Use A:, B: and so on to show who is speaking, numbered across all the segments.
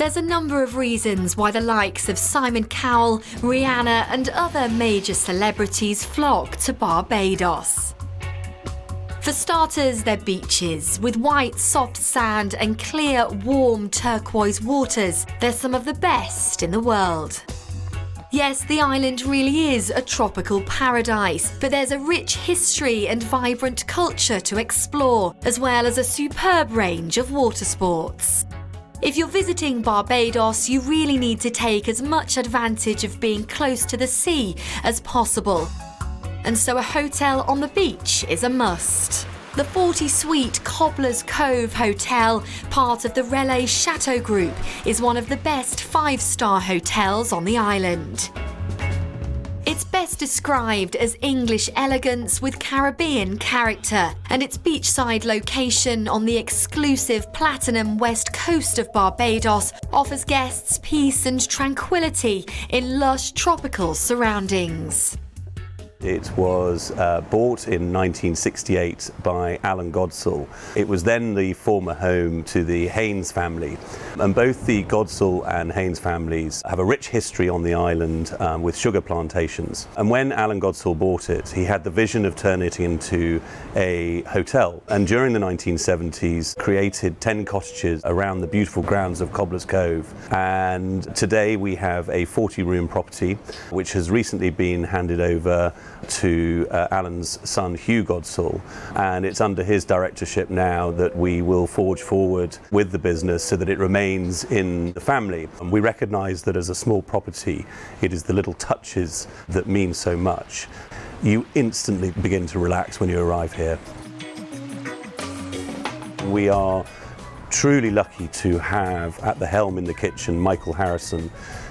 A: There's a number of reasons why the likes of Simon Cowell, Rihanna and other major celebrities flock to Barbados. For starters, they're beaches. With white, soft sand and clear, warm turquoise waters, they're some of the best in the world. Yes, the island really is a tropical paradise, but there's a rich history and vibrant culture to explore, as well as a superb range of water sports. If you're visiting Barbados, you really need to take as much advantage of being close to the sea as possible. And so a hotel on the beach is a must. The 40-suite Cobbler's Cove Hotel, part of the Relais Chateau Group, is one of the best 5-star hotels on the island. It's best described as English elegance with Caribbean character, and its beachside location on the exclusive platinum west coast of Barbados offers guests peace and tranquility in lush tropical surroundings.
B: It was bought in 1968 by Alan Godsall. It was then the former home to the Haynes family. And both the Godsall and Haynes families have a rich history on the island with sugar plantations. And when Alan Godsall bought it, he had the vision of turning it into a hotel. And during the 1970s, created 10 cottages around the beautiful grounds of Cobbler's Cove. And today we have a 40-room property, which has recently been handed over to Alan's son Hugh Godsall, and it's under his directorship now that we will forge forward with the business so that it remains in the family. And we recognise that as a small property, it is the little touches that mean so much. You instantly begin to relax when you arrive here. We are truly lucky to have at the helm in the kitchen Michael Harrison,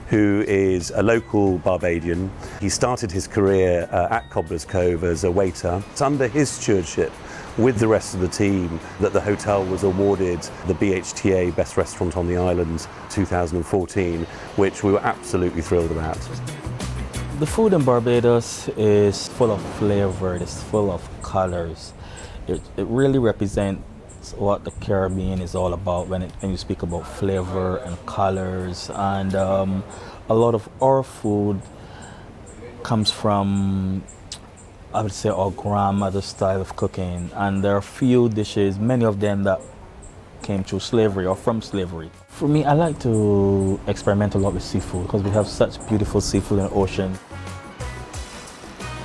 B: who is a local Barbadian. He started his career at Cobbler's Cove as a waiter. It's under his stewardship with the rest of the team that the hotel was awarded the BHTA Best Restaurant on the Island 2014, which we were absolutely thrilled about.
C: The food in Barbados is full of flavor, it's full of colors. It really represents what the Caribbean is all about when you speak about flavor and colors, and a lot of our food comes from, I would say, our grandmother's style of cooking, and there are few dishes, many of them that came through slavery or from slavery. For me, I like to experiment a lot with seafood because we have such beautiful seafood in the ocean.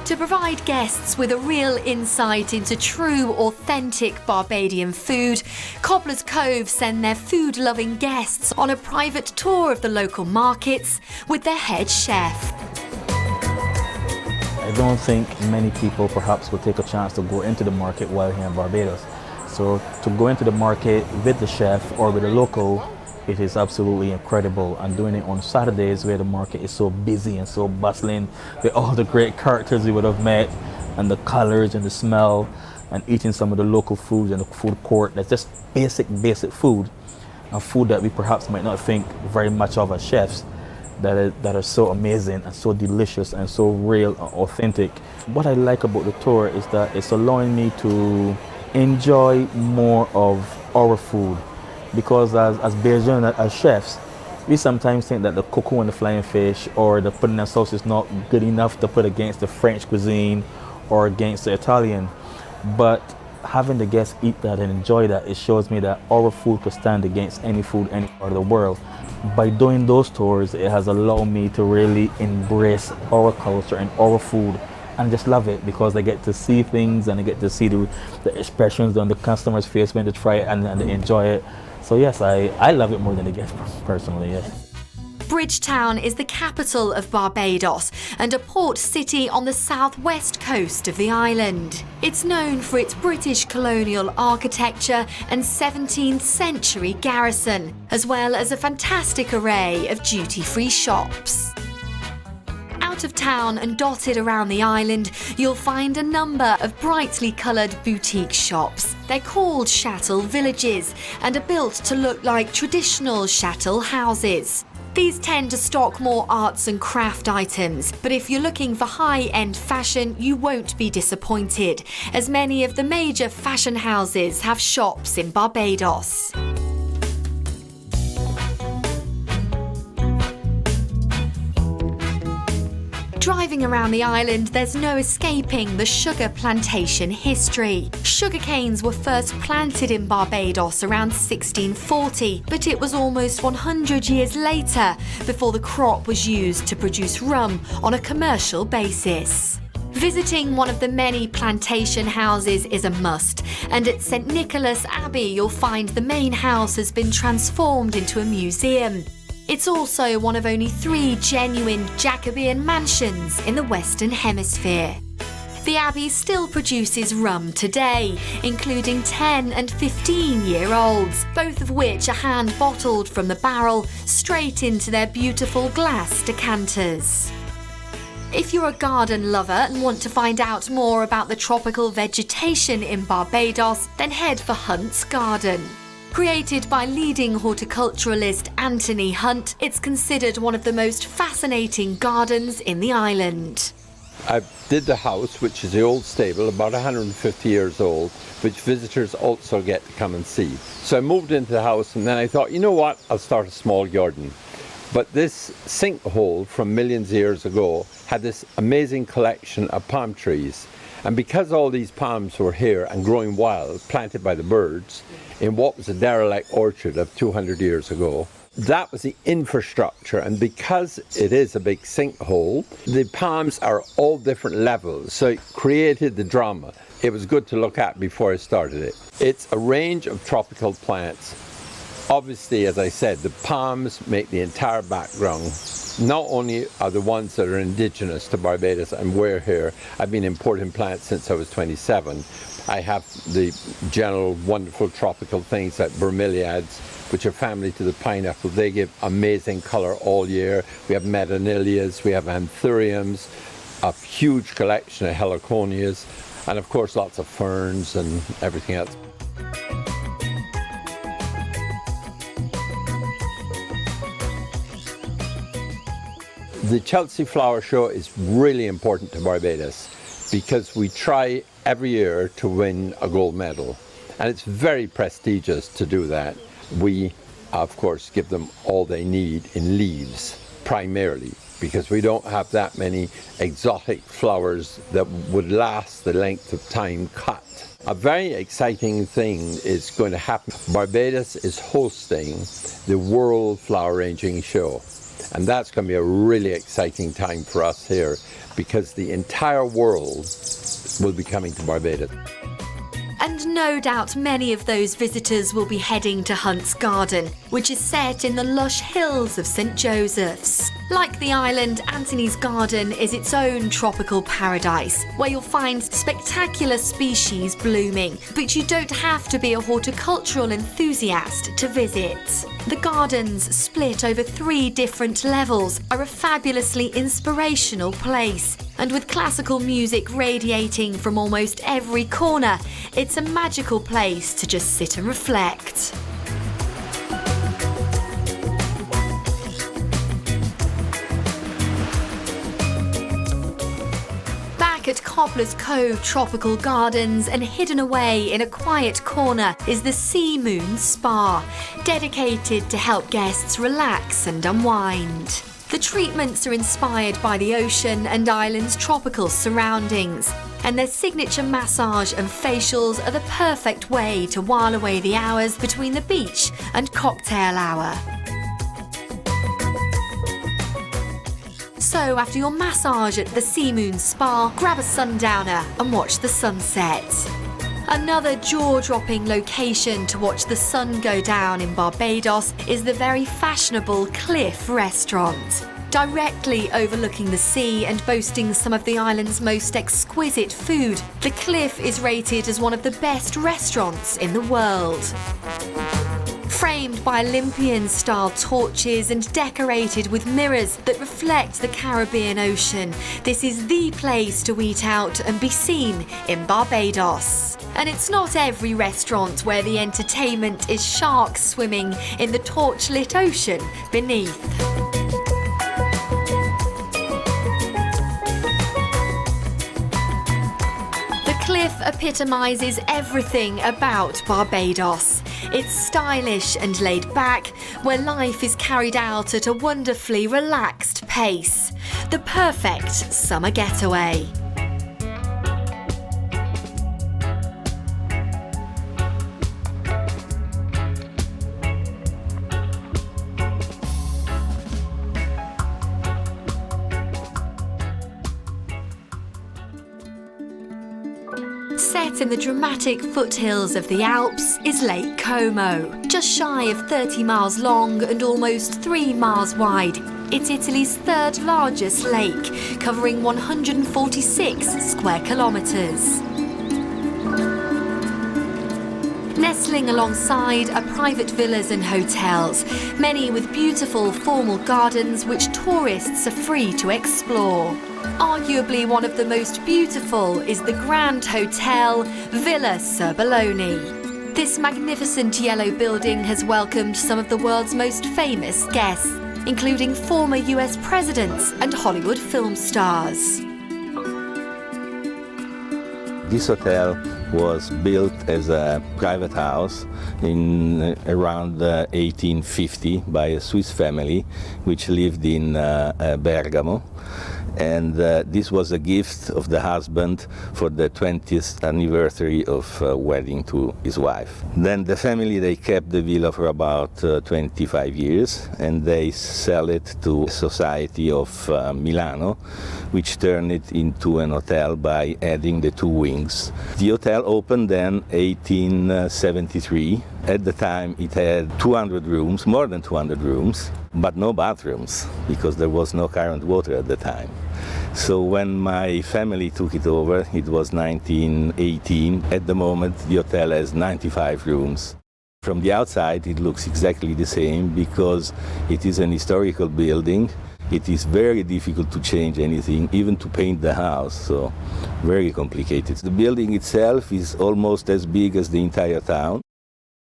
A: To provide guests with a real insight into true, authentic Barbadian food, Cobbler's Cove send their food-loving guests on a private tour of the local markets with their head chef.
C: I don't think many people perhaps will take a chance to go into the market while here in Barbados. So to go into the market with the chef or with a local, it is absolutely incredible, and doing it on Saturdays where the market is so busy and so bustling with all the great characters you would have met, and the colors and the smell, and eating some of the local foods in the food court. That's just basic food, and food that we perhaps might not think very much of as chefs, that are so amazing and so delicious and so real and authentic. What I like about the tour is that it's allowing me to enjoy more of our food. Because as Bajan, as chefs, we sometimes think that the cocoa and the flying fish or the pudding and sauce is not good enough to put against the French cuisine or against the Italian. But having the guests eat that and enjoy that, it shows me that our food could stand against any food any part of the world. By doing those tours, it has allowed me to really embrace our culture and our food, and just love it because I get to see things and I get to see the expressions on the customer's face when they try it and they enjoy it. So yes, I love it more than the guests personally, yes.
A: Bridgetown is the capital of Barbados and a port city on the southwest coast of the island. It's known for its British colonial architecture and 17th century garrison, as well as a fantastic array of duty-free shops. Out of town and dotted around the island, you'll find a number of brightly coloured boutique shops. They're called chattel villages and are built to look like traditional chattel houses. These tend to stock more arts and craft items, but if you're looking for high-end fashion, you won't be disappointed, as many of the major fashion houses have shops in Barbados. Driving around the island, there's no escaping the sugar plantation history. Sugar canes were first planted in Barbados around 1640, but it was almost 100 years later before the crop was used to produce rum on a commercial basis. Visiting one of the many plantation houses is a must, and at St Nicholas Abbey you'll find the main house has been transformed into a museum. It's also one of only 3 genuine Jacobean mansions in the Western Hemisphere. The Abbey still produces rum today, including 10 and 15-year-olds, both of which are hand-bottled from the barrel straight into their beautiful glass decanters. If you're a garden lover and want to find out more about the tropical vegetation in Barbados, then head for Hunt's Garden. Created by leading horticulturalist Anthony Hunt, it's considered one of the most fascinating gardens in the island.
D: I did the house, which is the old stable, about 150 years old, which visitors also get to come and see. So I moved into the house and then I thought, you know what, I'll start a small garden. But this sinkhole from millions of years ago had this amazing collection of palm trees. And because all these palms were here and growing wild, planted by the birds, in what was a derelict orchard of 200 years ago, that was the infrastructure. And because it is a big sinkhole, the palms are all different levels. So it created the drama. It was good to look at before I started it. It's a range of tropical plants. Obviously, as I said, the palms make the entire background. Not only are the ones that are indigenous to Barbados, and we're here, I've been importing plants since I was 27. I have the general wonderful tropical things like bromeliads, which are family to the pineapple. They give amazing color all year. We have metanilias, we have anthuriums, a huge collection of heliconias, and of course lots of ferns and everything else. The Chelsea Flower Show is really important to Barbados because we try every year to win a gold medal, and it's very prestigious to do that. We, of course, give them all they need in leaves, primarily, because we don't have that many exotic flowers that would last the length of time cut. A very exciting thing is going to happen. Barbados is hosting the World Flower Ranging Show. And that's going to be a really exciting time for us here because the entire world will be coming to Barbados.
A: And no doubt many of those visitors will be heading to Hunt's Garden, which is set in the lush hills of St Joseph's. Like the island, Anthony's Garden is its own tropical paradise, where you'll find spectacular species blooming, but you don't have to be a horticultural enthusiast to visit. The gardens, split over 3 different levels, are a fabulously inspirational place. And with classical music radiating from almost every corner, it's a magical place to just sit and reflect. Back at Cobbler's Cove Tropical Gardens and hidden away in a quiet corner is the Sea Moon Spa, dedicated to help guests relax and unwind. The treatments are inspired by the ocean and island's tropical surroundings, and their signature massage and facials are the perfect way to while away the hours between the beach and cocktail hour. So after your massage at the Sea Moon Spa, grab a sundowner and watch the sunset. Another jaw-dropping location to watch the sun go down in Barbados is the very fashionable Cliff restaurant. Directly overlooking the sea and boasting some of the island's most exquisite food, the Cliff is rated as one of the best restaurants in the world. Framed by Olympian-style torches and decorated with mirrors that reflect the Caribbean Ocean, this is the place to eat out and be seen in Barbados. And it's not every restaurant where the entertainment is sharks swimming in the torch-lit ocean beneath. The Cliff epitomizes everything about Barbados. It's stylish and laid back, where life is carried out at a wonderfully relaxed pace. The perfect summer getaway. Set in the dramatic foothills of the Alps is Lake Como. Just shy of 30 miles long and almost 3 miles wide, it's Italy's third largest lake, covering 146 square kilometres. Nestling alongside are private villas and hotels, many with beautiful formal gardens which tourists are free to explore. Arguably one of the most beautiful is the Grand Hotel Villa Cerbaloni. This magnificent yellow building has welcomed some of the world's most famous guests, including former US presidents and Hollywood film stars.
E: This hotel was built as a private house in around 1850 by a Swiss family which lived in Bergamo. And this was a gift of the husband for the 20th anniversary of wedding to his wife. Then the family, they kept the villa for about 25 years, and they sell it to a society of Milano, which turned it into an hotel by adding the 2 wings. The hotel opened then 1873. At the time it had 200 rooms, more than 200 rooms, but no bathrooms because there was no current water at the time. So when my family took it over, it was 1918. At the moment the hotel has 95 rooms. From the outside it looks exactly the same because it is an historical building. It is very difficult to change anything, even to paint the house, so very complicated. The building itself is almost as big as the entire town.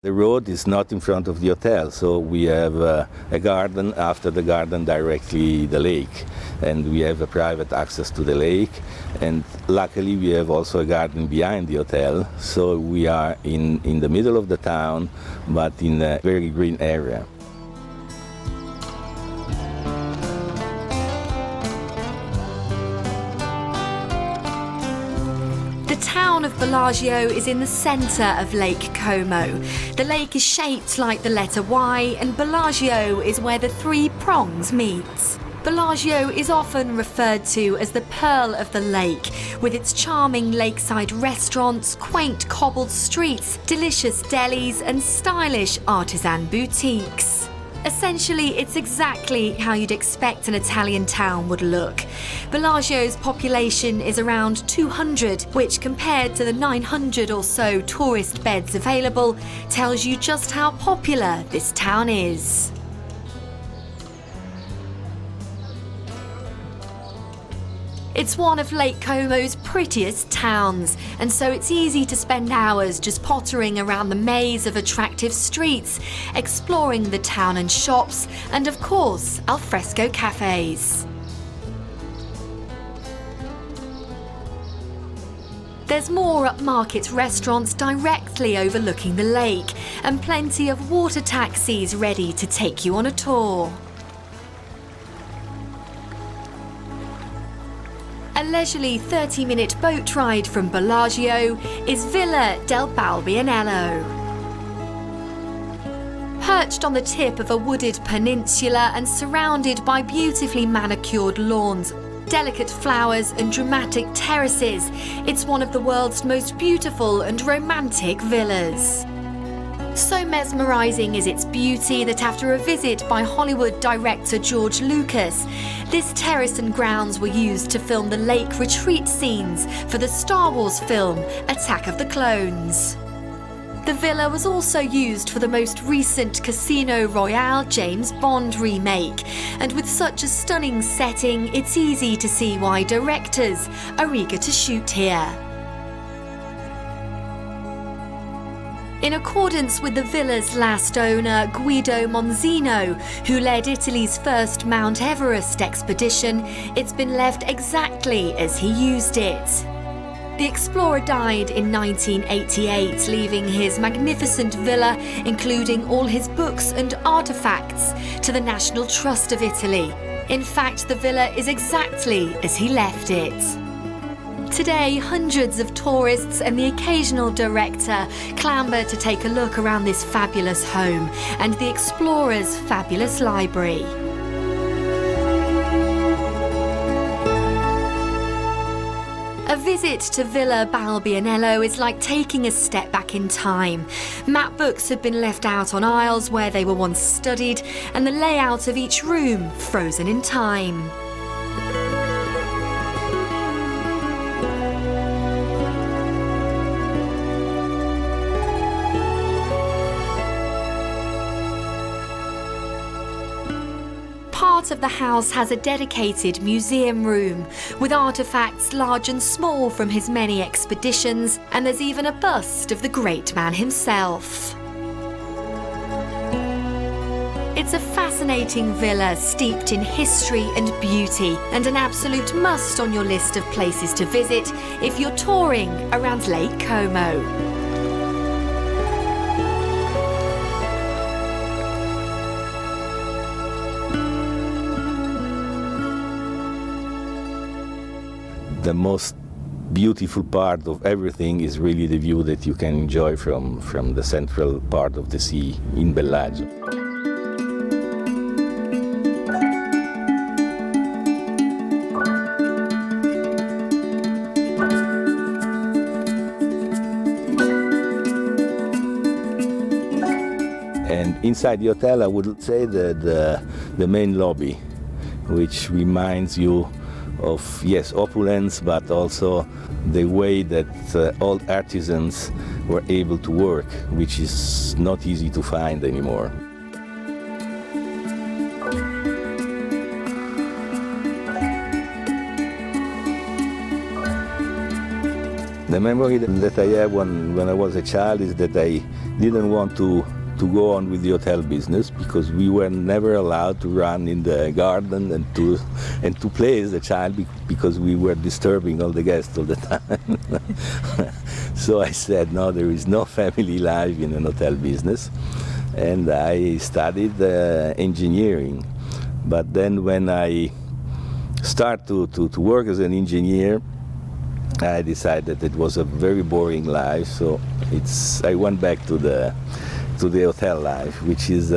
E: The road is not in front of the hotel, so we have a garden, after the garden directly the lake, and we have a private access to the lake, and luckily we have also a garden behind the hotel, so we are in the middle of the town, but in a very green area.
A: The town of Bellagio is in the centre of Lake Como. The lake is shaped like the letter Y, and Bellagio is where the 3 prongs meet. Bellagio is often referred to as the Pearl of the Lake, with its charming lakeside restaurants, quaint cobbled streets, delicious delis and stylish artisan boutiques. Essentially, it's exactly how you'd expect an Italian town would look. Bellagio's population is around 200, which compared to the 900 or so tourist beds available, tells you just how popular this town is. It's one of Lake Como's prettiest towns, and so it's easy to spend hours just pottering around the maze of attractive streets, exploring the town and shops, and of course, alfresco cafes. There's more upmarket restaurants directly overlooking the lake, and plenty of water taxis ready to take you on a tour. A leisurely 30-minute boat ride from Bellagio is Villa del Balbianello. Perched on the tip of a wooded peninsula and surrounded by beautifully manicured lawns, delicate flowers and dramatic terraces, it's one of the world's most beautiful and romantic villas. So mesmerising is its beauty that after a visit by Hollywood director George Lucas, this terrace and grounds were used to film the lake retreat scenes for the Star Wars film Attack of the Clones. The villa was also used for the most recent Casino Royale James Bond remake, and with such a stunning setting, it's easy to see why directors are eager to shoot here. In accordance with the villa's last owner, Guido Monzino, who led Italy's first Mount Everest expedition, it's been left exactly as he used it. The explorer died in 1988, leaving his magnificent villa, including all his books and artifacts, to the National Trust of Italy. In fact, the villa is exactly as he left it. Today, hundreds of tourists and the occasional director clamber to take a look around this fabulous home and the explorer's fabulous library. A visit to Villa Balbianello is like taking a step back in time. Map books have been left out on aisles where they were once studied, and the layout of each room frozen in time. Part of the house has a dedicated museum room with artifacts large and small from his many expeditions, and there's even a bust of the great man himself. It's a fascinating villa steeped in history and beauty, and an absolute must on your list of places to visit if you're touring around Lake Como.
E: The most beautiful part of everything is really the view that you can enjoy from the central part of the sea in Bellagio. And inside the hotel, I would say that the main lobby, which reminds you of, yes, opulence, but also the way that old artisans were able to work, which is not easy to find anymore. The memory that I have when I was a child is that I didn't want to go on with the hotel business because we were never allowed to run in the garden and to play as a child because we were disturbing all the guests all the time. So I said, no, there is no family life in an hotel business, and I studied engineering. But then when I started to work as an engineer, I decided it was a very boring life, so I went back to the hotel life, which is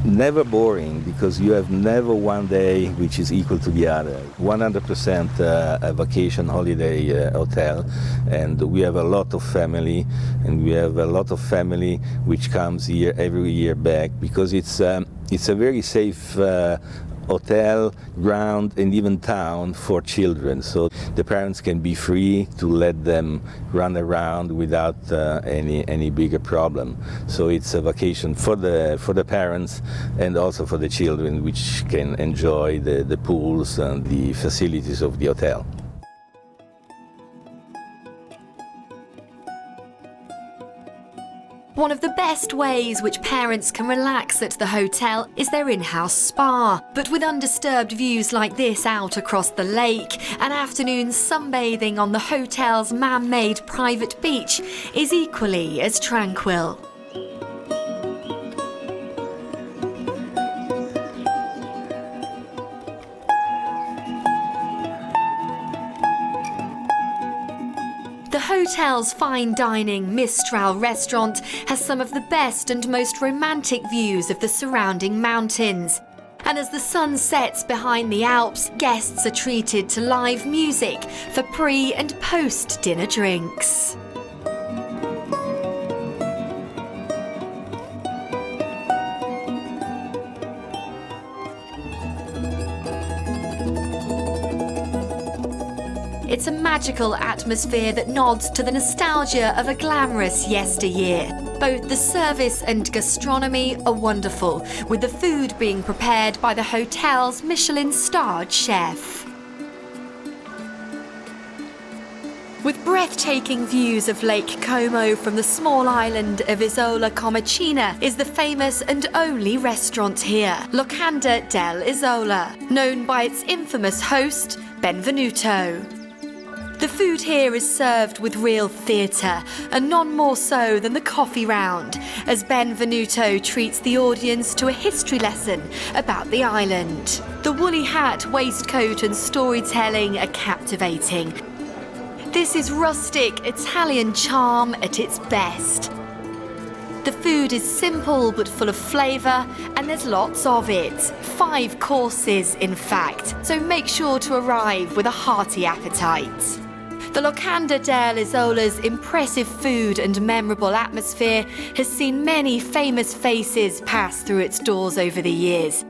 E: never boring because you have never one day which is equal to the other. 100% a vacation holiday hotel, and we have a lot of family, and we have a lot of family which comes here every year back because it's a very safe hotel, ground, and even town for children. So the parents can be free to let them run around without any bigger problem. So it's a vacation for the parents and also for the children, which can enjoy the pools and the facilities of the hotel.
A: One of the best ways which parents can relax at the hotel is their in-house spa. But with undisturbed views like this out across the lake, an afternoon sunbathing on the hotel's man-made private beach is equally as tranquil. The hotel's fine dining Mistral restaurant has some of the best and most romantic views of the surrounding mountains. And as the sun sets behind the Alps, guests are treated to live music for pre- and post-dinner drinks. It's a magical atmosphere that nods to the nostalgia of a glamorous yesteryear. Both the service and gastronomy are wonderful, with the food being prepared by the hotel's Michelin-starred chef. With breathtaking views of Lake Como from the small island of Isola Comacina is the famous and only restaurant here, Locanda del Isola, known by its infamous host, Benvenuto. The food here is served with real theatre, and none more so than the coffee round, as Benvenuto treats the audience to a history lesson about the island. The woolly hat, waistcoat and storytelling are captivating. This is rustic Italian charm at its best. The food is simple but full of flavour, and there's lots of it. 5 courses, in fact, so make sure to arrive with a hearty appetite. The Locanda dell'Isola's impressive food and memorable atmosphere has seen many famous faces pass through its doors over the years.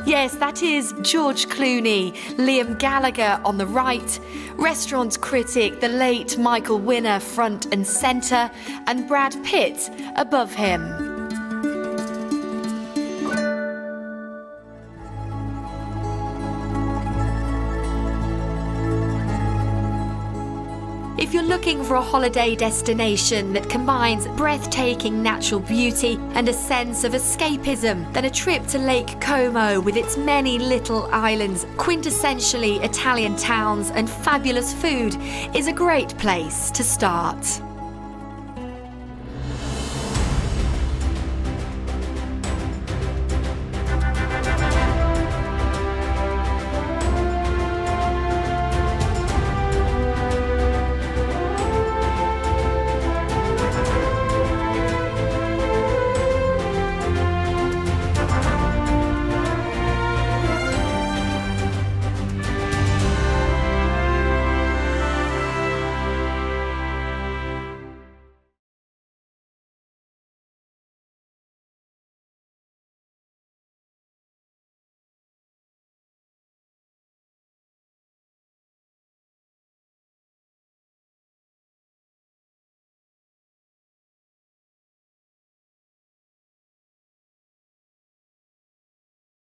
A: Yes, that is George Clooney, Liam Gallagher on the right, restaurant critic the late Michael Winner front and centre, and Brad Pitt above him. If you're looking for a holiday destination that combines breathtaking natural beauty and a sense of escapism, then a trip to Lake Como with its many little islands, quintessentially Italian towns and fabulous food is a great place to start.